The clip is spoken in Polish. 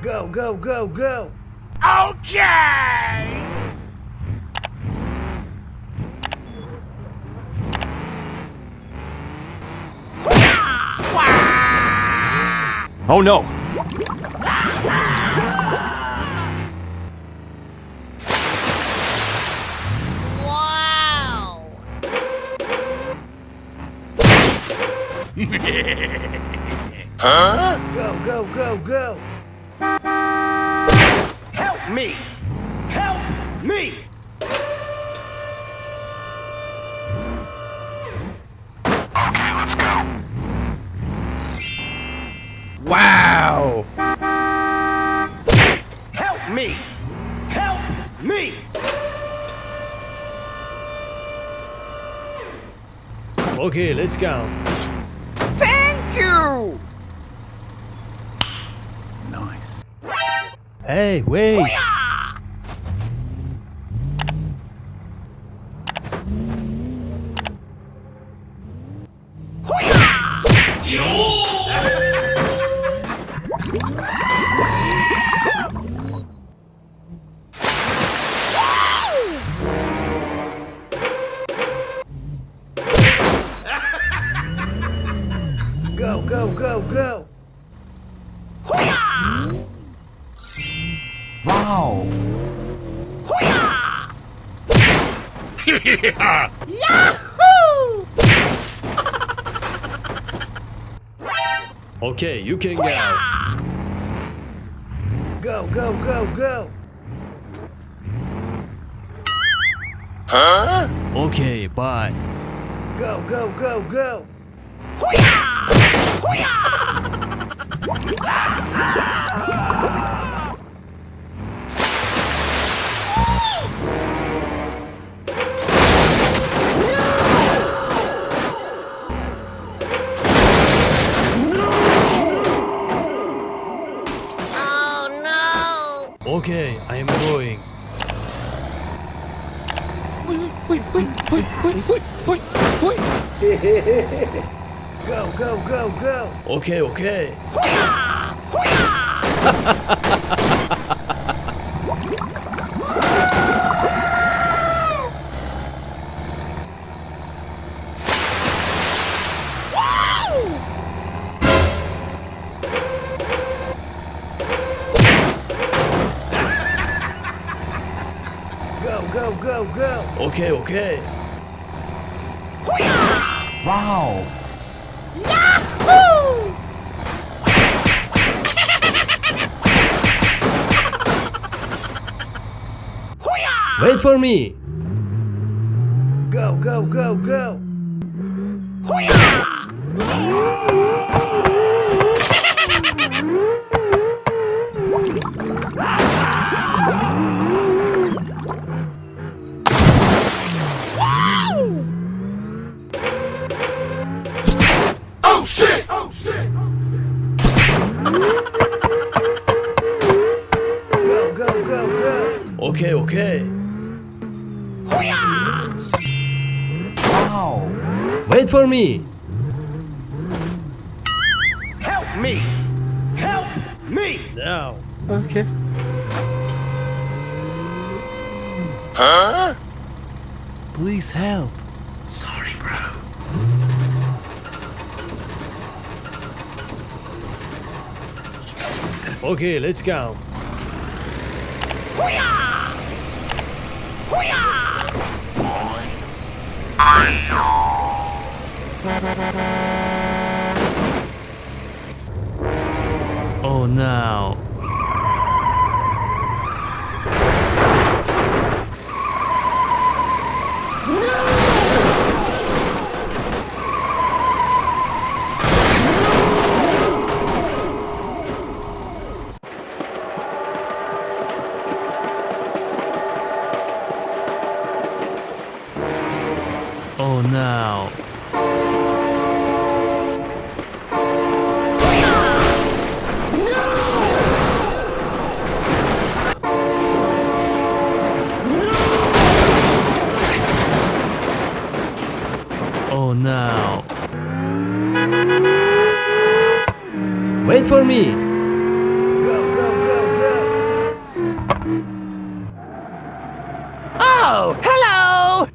Go, go, go, go! Okay! Oh no! Wow! Huh? Go, go, go, go! Help me! Help me! Okay, let's go. Wow! Help me! Help me! Okay, let's go. Thank you! Nice. Hey, wait! Go, go, go, go! Wow. Yahoo! Okay, you can go. Go, go, go, go! Huh? Okay, bye. Go, go, go, go! Oh no! Okay, I am going. Go, go, go, go! Okay, okay. Go, go, go, go! Okay, okay. Wow. Yahoo! Wait for me! Go, go, go, go! Oh shit! Oh shit! Go, go, go, go! Okay, okay. Wow. Wait for me! Help me! Help me! Now. Okay. Huh? Please help. Sorry, bro. Okay, let's go. Oh no. Oh no. Oh no. Wait for me. Go, go, go, go. Oh, hello!